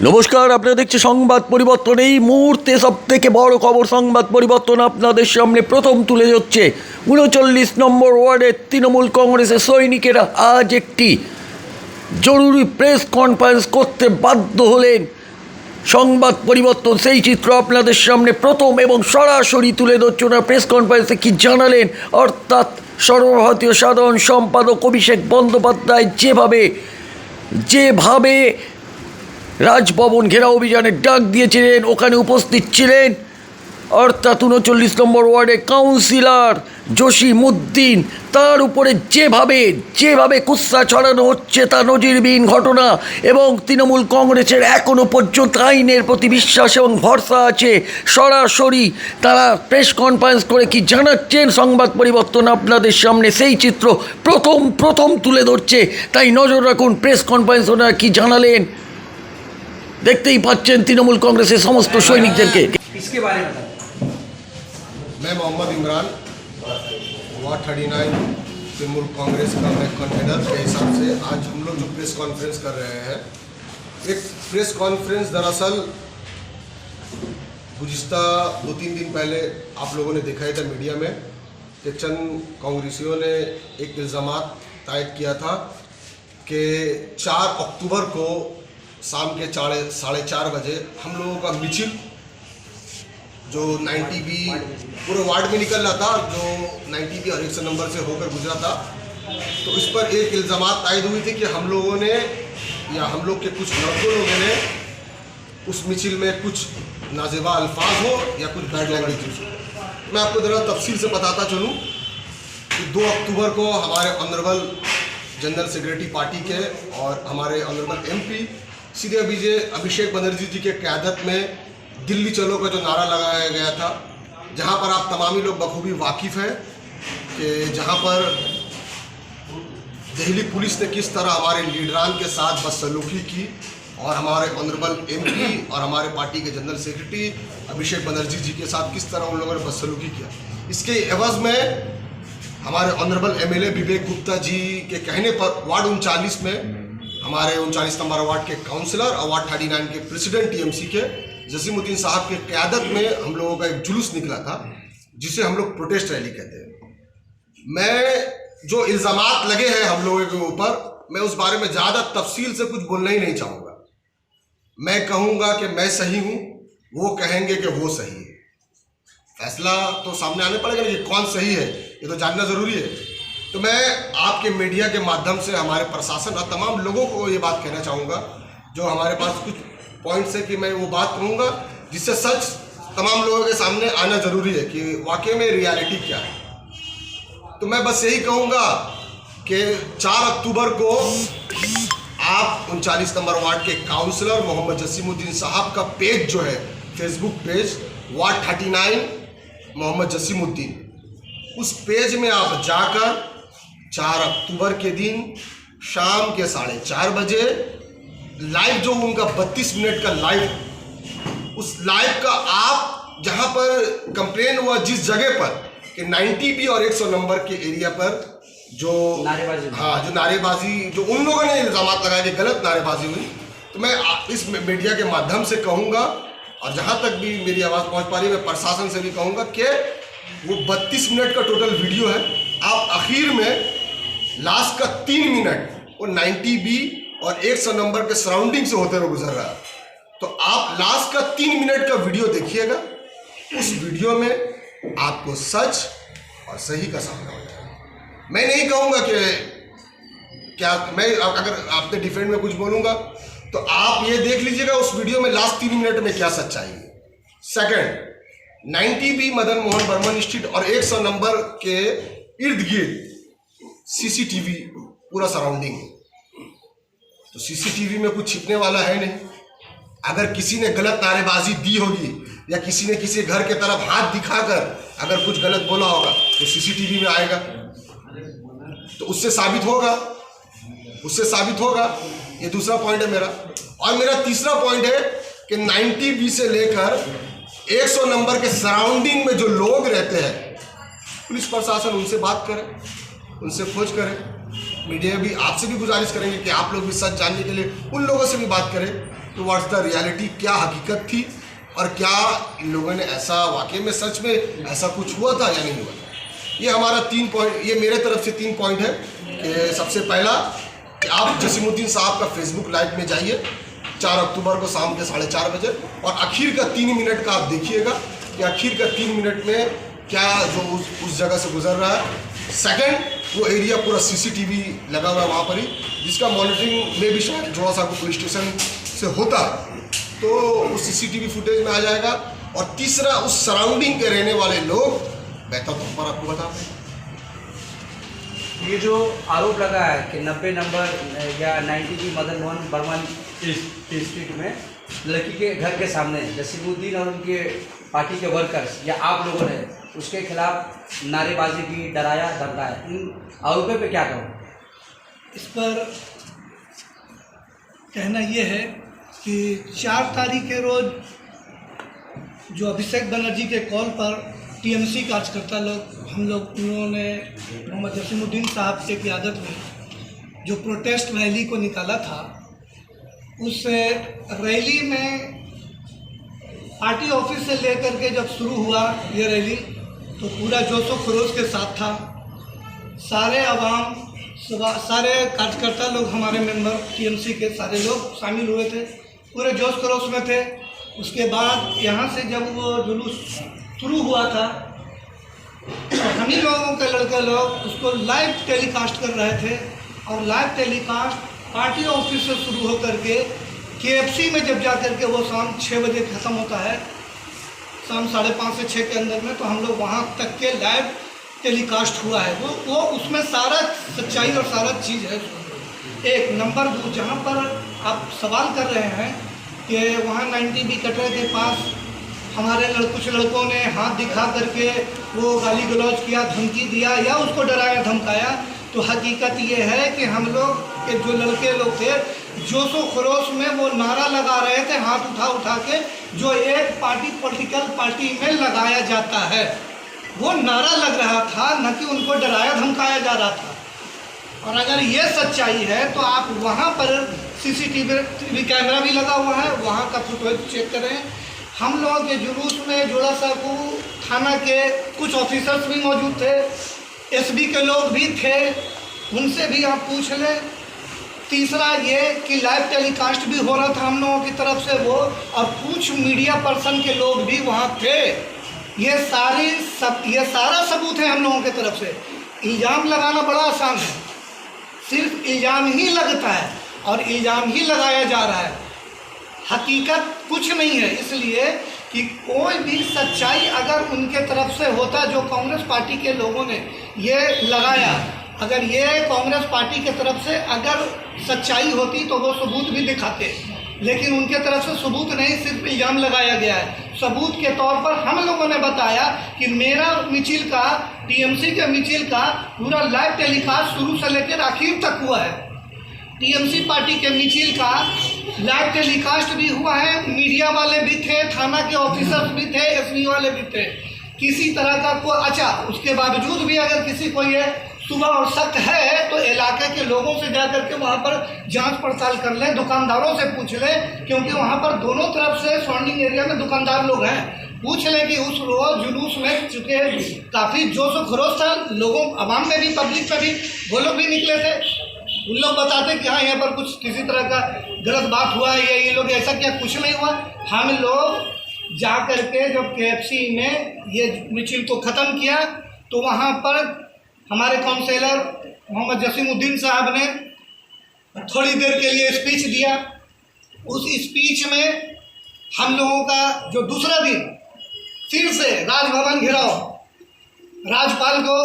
নমস্কার, আপনারা দেখছেন সংবাদ পরিবর্তন। এই মুহূর্তে সবথেকে বড় খবর সংবাদ পরিবর্তন আপনাদের সামনে প্রথম তুলে ধরছে। ৩৯ নম্বর ওয়ার্ডের তৃণমূল কংগ্রেসের সৈনিকেরা আজ একটি জরুরি প্রেস কনফারেন্স করতে বাধ্য হলেন। সংবাদ পরিবর্তন সেই চিত্র আপনাদের সামনে প্রথম এবং সরাসরি তুলে ধরছে। ওনারা প্রেস কনফারেন্সে কী জানালেন, অর্থাৎ সর্বভারতীয় সাধারণ সম্পাদক অভিষেক বন্দ্যোপাধ্যায় যেভাবে রাজভবন ঘেরাও অভিযানের ডাক দিয়েছিলেন, ওখানে উপস্থিত ছিলেন অর্থাৎ ৩৯ নম্বর ওয়ার্ডের কাউন্সিলর জসিমউদ্দিন। তার উপরে যেভাবে কুৎসা ছড়ানো হচ্ছে তা নজিরবিহীন ঘটনা, এবং তৃণমূল কংগ্রেসের এখনও পর্যন্ত আইনের প্রতি বিশ্বাস এবং ভরসা আছে। সরাসরি তারা প্রেস কনফারেন্স করে কি জানাচ্ছেন, সংবাদ পরিবর্তন আপনাদের সামনে সেই চিত্র প্রথম তুলে ধরছে। তাই নজর রাখুন প্রেস কনফারেন্স ওনারা কি জানালেন। দেখতেই পাচ্ছেন তৃণমূল কংগ্রেসের সমস্ত সৈনিকদেরকে। इसके बारे में मैं मोहम्मद इमरान वार्ड 39 तृणमूल कांग्रेस का मैं कन्वीनर के हिसाब से आज हम लोग जो प्रेस कॉन्फ्रेंस कर रहे हैं, एक प्रेस कॉन्फ्रेंस दरअसल गुज़िश्ता 2-3 दिन पहले आप लोगों ने देखा ही था मीडिया में कि चंद कांग्रेसियों ने एक इल्ज़ामात तायद किया था कि 4 अक्टूबर को शाम के 4:30 बजे हम लोगों का मिचिल जो 90B पूरे वार्ड में निकल रहा था, जो 90B और 100 नंबर से होकर गुजरा था, तो इस पर एक इल्ज़ामात तायद हुई थी कि हम लोगों ने या हम लोग के कुछ लड़कों लोगों ने उस मिचिल में कुछ नाजेबा अल्फाज हो या कुछ बैड लैंग्वेज यूज हो। मैं आपको ज़रा तफसील से बताता चलूँ कि 2 अक्टूबर को हमारे ऑनरेबल जनरल सेक्रेटरी पार्टी के और हमारे ऑनरेबल MP श्री अभिषेक बनर्जी जी के क़यादत में दिल्ली चलो का जो नारा लगाया गया था, जहां पर आप तमामी लोग बखूबी वाकिफ़ हैं कि जहां पर दिल्ली पुलिस ने किस तरह हमारे लीडरान के साथ बदसलूकी की और हमारे ऑनरेबल MP और हमारे पार्टी के जनरल सेक्रेटरी अभिषेक बनर्जी जी के साथ किस तरह उन लोगों ने बदसलूकी किया। इसके एवज़ में हमारे ऑनरेबल MLA विवेक गुप्ता जी के कहने पर वार्ड 39 में हमारे 39 नंबर वार्ड के काउंसलर और वार्ड 39 के प्रेसिडेंट TMC के जसीमुद्दीन साहब के क़यादत में हम लोगों का एक जुलूस निकला था, जिसे हम लोग प्रोटेस्ट रैली कहते हैं। मैं जो इल्ज़ामात लगे हैं हम लोगों के ऊपर, मैं उस बारे में ज़्यादा तफसील से कुछ बोलना ही नहीं चाहूँगा। मैं कहूँगा कि मैं सही हूँ, वो कहेंगे कि वो सही है। फैसला तो सामने आने पड़ेगा ना कि कौन सही है, ये तो जानना ज़रूरी है। तो मैं आपके मीडिया के माध्यम से हमारे प्रशासन और तमाम लोगों को ये बात कहना चाहूँगा, जो हमारे पास कुछ पॉइंट्स है कि मैं वो बात कहूँगा जिससे सच तमाम लोगों के सामने आना ज़रूरी है कि वाकई में रियलिटी क्या है। तो मैं बस यही कहूँगा कि 4 अक्टूबर को आप 39 नंबर वार्ड के काउंसलर मोहम्मद जसीमुद्दीन साहब का पेज जो है, Facebook page ward 39 Mohammad Jasimuddin, उस पेज में आप जाकर 4 अक्टूबर के दिन शाम के 4:30 बजे लाइव जो उनका 32 मिनट का लाइव, उस लाइव का आप जहां पर कंप्लेन हुआ जिस जगह पर कि 90B और 100 नंबर के एरिया पर जो नारेबाजी जो उन लोगों ने इल्ज़ामात लगाए कि गलत नारेबाजी हुई, तो मैं इस मीडिया के माध्यम से कहूँगा और जहाँ तक भी मेरी आवाज़ पहुँच पा रही है, मैं प्रशासन से भी कहूँगा कि वो 32 मिनट का टोटल वीडियो है। आप आखिर में लास्ट का 3 मिनट वो 90B और 100 नंबर के सराउंडिंग से होते हुए गुजर रहा है, तो आप लास्ट का 3 मिनट का वीडियो देखिएगा। उस वीडियो में आपको सच और सही का सामना हो जाएगा। मैं नहीं कहूँगा कि क्या मैं अगर आपके डिफेंड में कुछ बोलूँगा तो आप ये देख लीजिएगा उस वीडियो में लास्ट 3 मिनट में क्या सच्चाई है। Second, 90B Madan Mohan Barman street और 100 नंबर के इर्द गिर्द CCTV पूरा सराउंडिंग है, तो CCTV में कुछ छिपने वाला है नहीं। अगर किसी ने गलत नारेबाजी दी होगी या किसी ने किसी घर के तरफ हाथ दिखाकर अगर कुछ गलत बोला होगा तो CCTV में आएगा, तो उससे साबित होगा। ये दूसरा पॉइंट है मेरा। और मेरा तीसरा पॉइंट है कि 90B से लेकर 100 नंबर के सराउंडिंग में जो लोग रहते हैं, पुलिस प्रशासन उनसे बात करे, उनसे खोज करे। मीडिया भी आपसे भी गुजारिश करेंगे कि आप लोग भी सच जानने के लिए उन लोगों से भी बात करें टुवर्ड्स द रियलिटी, क्या हकीकत थी और क्या इन लोगों ने ऐसा वाकई में सच में ऐसा कुछ हुआ था या नहीं हुआ था। ये हमारा 3 पॉइंट, ये मेरे तरफ से 3 पॉइंट है कि सबसे पहला कि आप जसीमुद्दीन साहब का फेसबुक लाइव में जाइए 4 अक्टूबर को शाम के 4:30 बजे, और आखिर का 3 मिनट का आप देखिएगा कि आखिर का 3 मिनट में क्या जो उस जगह से गुजर रहा है। सेकंड, वो एरिया पूरा सीसीटीवी लगा हुआ है वहाँ पर ही, जिसका मॉनिटरिंग में भी शायद जोड़ा सा पुलिस स्टेशन से होता है, तो उस सीसीटीवी फुटेज में आ जाएगा। और तीसरा, उस सराउंडिंग के रहने वाले लोग बेहतर तौर पर आपको बताते हैं। ये जो आरोप लगा है कि 90 नंबर या 90 की मदन मोहन बर्मन स्ट्रीट में लड़की के घर के सामने जसीमुद्दीन और उनके पार्टी के वर्कर्स या आप लोगों ने उसके खिलाफ नारेबाजी की, डराया धमकाया, इन आरोपों पे क्या कहो? इस पर कहना ये है कि 4 तारीख के रोज़ जो अभिषेक बनर्जी के कॉल पर टीएमसी कार्यकर्ता लोग हम लोग उन्होंने मोहम्मद जसीमुद्दीन साहब की क़यादत में जो प्रोटेस्ट रैली को निकाला था, उस रैली में पार्टी ऑफिस से लेकर के जब शुरू हुआ ये रैली तो पूरा जोश व खरोश के साथ था। सारे आवाम, सारे कार्यकर्ता लोग, हमारे मेंबर टीएमसी के सारे लोग शामिल हुए थे, पूरे जोश खरोश में थे। उसके बाद यहाँ से जब वो जुलूस शुरू हुआ था तो हम ही लोगों के लड़के लोग उसको लाइव टेलीकास्ट कर रहे थे, और लाइव टेलीकास्ट पार्टी ऑफिस से शुरू होकर के केएफसी में जब जा कर के वो शाम 6 बजे ख़त्म होता है, शाम 5:30 से 6 के अंदर में, तो हम लोग वहाँ तक के लाइव टेलीकास्ट हुआ है। वो उसमें सारा सच्चाई और सारा चीज़ है। एक नंबर 2, जहाँ पर आप सवाल कर रहे हैं कि वहाँ 90B कटरे के पास हमारे कुछ लड़कों ने हाथ दिखा करके वो गाली गलौज किया, धमकी दिया या उसको डराया धमकाया, तो हकीकत ये है कि हम लोग के जो लड़के लोग थे जोशो खरोश में वो नारा लगा रहे थे, हाथ उठा उठा के, जो एक पॉलिटिकल पार्टी में लगाया जाता है, वो नारा लग रहा था, न कि उनको डराया धमकाया जा रहा था। और अगर ये सच्चाई है तो आप वहाँ पर सीसीटीवी कैमरा भी लगा हुआ है, वहाँ का फुटेज चेक करें। हम लोगों के जुलूस में जोड़ा साकू थाना के कुछ ऑफिसर्स भी मौजूद थे, एसबी के लोग भी थे, उनसे भी आप पूछ लें। तीसरा ये कि लाइव टेलीकास्ट भी हो रहा था हम लोगों की तरफ से वो, और कुछ मीडिया पर्सन के लोग भी वहाँ थे। ये सारा सबूत है हम लोगों की तरफ से। इल्ज़ाम लगाना बड़ा आसान है, सिर्फ इल्ज़ाम ही लगता है और इल्ज़ाम ही लगाया जा रहा है, हकीकत कुछ नहीं है। इसलिए कि कोई भी सच्चाई अगर उनके तरफ से होता, जो कांग्रेस पार्टी के लोगों ने ये लगाया, अगर ये कांग्रेस पार्टी के तरफ से अगर सच्चाई होती तो वो सबूत भी दिखाते, लेकिन उनके तरफ से सबूत नहीं, सिर्फ इल्ज़ाम लगाया गया है। सबूत के तौर पर हम लोगों ने बताया कि मेरा मिचिल का, टीएमसी के मिचिल का पूरा लाइव टेलीकास्ट शुरू से लेकर आखिर तक हुआ है। टीएमसी पार्टी के मिचिल का लाइव टेलीकास्ट भी हुआ है, मीडिया वाले भी थे, थाना के ऑफिसर्स भी थे, एसपी वाले भी थे, किसी तरह का कोई। अच्छा, उसके बावजूद भी अगर किसी को ये सुबह और शक है तो इलाके के लोगों से जा करके वहाँ पर जांच पड़ताल कर लें, दुकानदारों से पूछ लें, क्योंकि वहाँ पर दोनों तरफ से सराउंडिंग एरिया में दुकानदार लोग हैं। पूछ लें कि उस रोज जुलूस में चूँकि काफ़ी जोश व खरोश था, लोगों आवाम में भी, पब्लिक में भी, वो लोग भी निकले थे, उन लोग बताते कि हाँ यहाँ पर कुछ किसी तरह का गलत बात हुआ है या ये लोग ऐसा किया, कुछ नहीं हुआ। हम लोग जा कर के जब केएफसी में ये मिचिल को ख़त्म किया तो वहाँ पर हमारे काउंसिलर मोहम्मद जसीमुद्दीन साहब ने थोड़ी देर के लिए स्पीच दिया। उस स्पीच में हम लोगों का जो दूसरा दिन फिर से राजभवन घेराव, राज्यपाल को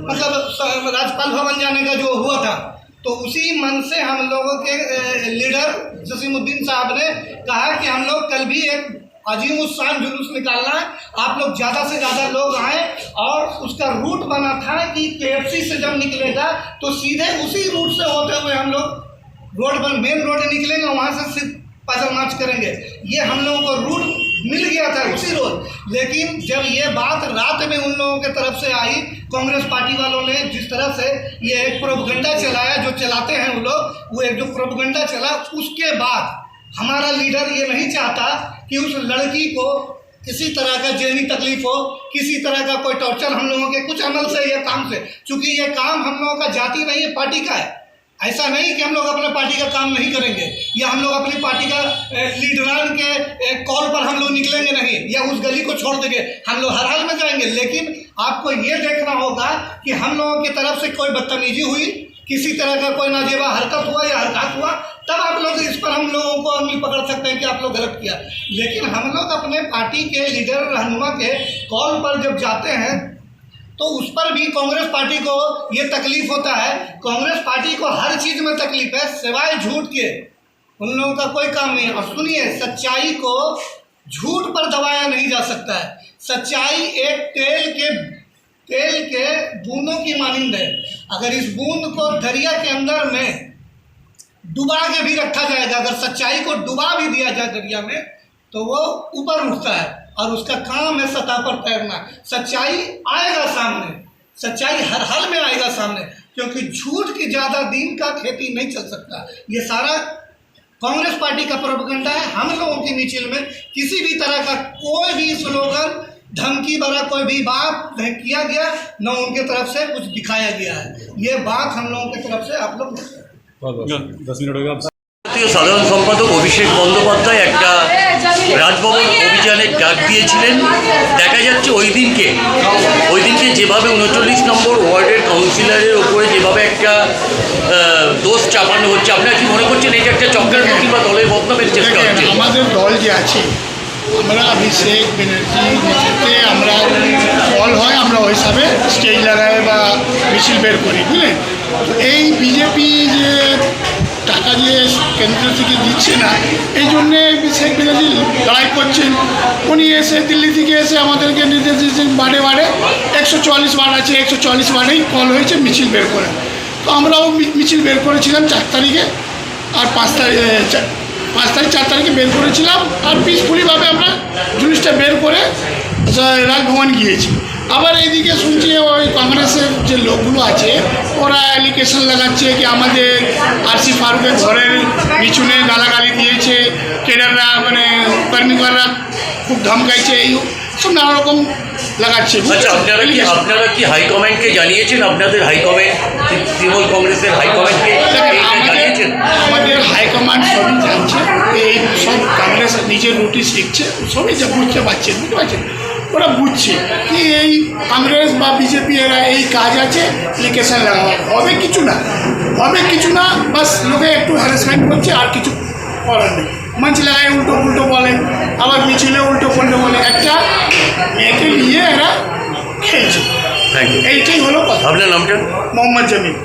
मतलब राज्यपाल भवन जाने का जो हुआ था, तो उसी मन से हम लोगों के लीडर जसीमुद्दीन साहब ने कहा कि हम लोग कल भी एक अजीम उस्सान जुलूस निकालना है, आप लोग ज़्यादा से ज़्यादा लोग आए। और उसका रूट बना था कि केएफसी से जब निकलेगा तो सीधे उसी रूट से होते हुए हम लोग रोड पर मेन रोड निकलेंगे, वहाँ से सिर्फ पैदल मार्च करेंगे। ये हम लोगों को रूट मिल गया था उसी रोज। लेकिन जब ये बात रात में उन लोगों के तरफ से आई, कांग्रेस पार्टी वालों ने जिस तरह से ये एक प्रोपगंडा चलाया, जो चलाते हैं वो लोग, वो एक जो प्रोपगंडा चला, उसके बाद हमारा लीडर ये नहीं चाहता कि उस लड़की को किसी तरह का जेनी तकलीफ हो, किसी तरह का कोई टॉर्चर हम लोगों के कुछ अमल से या काम से, चूंकि ये काम हम लोगों का जाति नहीं है, पार्टी का है। ऐसा नहीं कि हम लोग अपने पार्टी का काम नहीं करेंगे या हम लोग अपनी पार्टी का लीडरान के कॉल पर हम लोग निकलेंगे नहीं या उस गली को छोड़ देंगे, हम लोग हर हाल में जाएंगे। लेकिन आपको ये देखना होगा कि हम लोगों की तरफ से कोई बदतमीजी हुई, किसी तरह का कोई नाजेबा हरकत हुआ या हरकत हुआ, तब आप लोग इस पर हम लोगों को उंगली पकड़ सकते हैं कि आप लोग गलत किया। लेकिन हम लोग अपने पार्टी के लीडर रहनुमा के कॉल पर जब जाते हैं तो उस पर भी कांग्रेस पार्टी को ये तकलीफ होता है। कांग्रेस पार्टी को हर चीज़ में तकलीफ है, सिवाय झूठ के उन लोगों का कोई काम नहीं है। और सुनिए, सच्चाई को झूठ पर दबाया नहीं जा सकता है। सच्चाई एक तेल के बूंदों की मानिंद है। अगर इस बूंद को दरिया के अंदर में डुबा के भी रखा जाएगा, अगर सच्चाई को डुबा भी दिया जाए दरिया में, तो वो ऊपर उठता है और उसका काम है सतह पर तैरना। सच्चाई आएगा सामने, सच्चाई हर हाल में आएगा सामने, क्योंकि झूठ की ज़्यादा दिन का खेती नहीं चल सकता। ये सारा कांग्रेस पार्टी का प्रोपगंडा है। हम लोगों की मिचिल में किसी भी तरह का कोई भी स्लोगन, धमकी भरा कोई भी बात नहीं किया गया, न उनके तरफ से कुछ दिखाया गया है। ये बात हम लोगों की तरफ से आप लोग 10 मिनट हो गया। জাতীয় সাধারণ সম্পাদক অভিষেক বন্দ্যোপাধ্যায় একটা রাজভবন অভিযানের ডাক দিয়েছিলেন। দেখা যাচ্ছে ওই দিনকে যেভাবে 39 নম্বর ওয়ার্ডের কাউন্সিলরের ওপরে যেভাবে একটা দোষ চাপানো হচ্ছে, আপনারা কি মনে করছেন এটা একটা চক্রান্ত বা দলের বদনামের চেষ্টা হচ্ছে? আমাদের দল যে আছে, আমরা অভিষেক ব্যানার্জি নেতৃত্বে আমরা দল হয়, আমরা ওই হিসাবে স্টেজ লাগাই বা মিছিল বের করি, বুঝলেন। তো এই বিজেপি যে টাকা যে কেন্দ্র থেকে দিচ্ছে না, এই জন্যে শেখ ব্যানার্জি লড়াই করছেন। উনি এসে দিল্লি থেকে এসে আমাদেরকে নির্দেশ দিয়েছেন বারে 144 বার আছে, 144 বারেই কল হয়েছে মিছিল বের করে। তো আমরাও মিছিল বের করেছিলাম 4 তারিখে, আর 5 তারিখ 4 তারিখে বের করেছিলাম। আর পিসফুলিভাবে আমরা জিনিসটা বের করে রাজভবন গিয়েছি। আবার এইদিকে শুনছি ওই কংগ্রেসের যে লোকগুলো আছে, ওরা অ্যালিগেশন লাগাচ্ছে কি আমাদের আরসি ফারুকের ঘরের পিছনে গালাগালি দিয়েছে, কেডাররা মানে কর্মীকররা খুব ধমকাইছে, এই সব নানা রকম লাগাচ্ছে। আচ্ছা, আপনারা কি হাইকমান্ডকে জানিয়েছেন? আপনাদের হাইকমান্ড, তৃণমূল কংগ্রেসের হাইকমান্ডকে জানিয়েছেন? আমাদের হাইকমান্ড সবই জানছে, এই সব কংগ্রেস নিজের রুটি শিখছে, সবই বুঝতে পারছেন, ওরা বুঝছে কি এই কংগ্রেস বা বিজেপি এরা এই কাজ আছে, অ্যাপ্লিকেশন লাগানো হবে কিছু না, বাস লোকে একটু হ্যারাসমেন্ট করছে, আর কিছু করার নেই। মঞ্চ লাগায় উল্টো বলে, আবার মিছিলে উল্টো বলে, একটা মেয়েকে নিয়ে এরা খেলছে। Thank you. এইটাই হলো কথা। আপনার নামটা? মোহাম্মদ জামিল।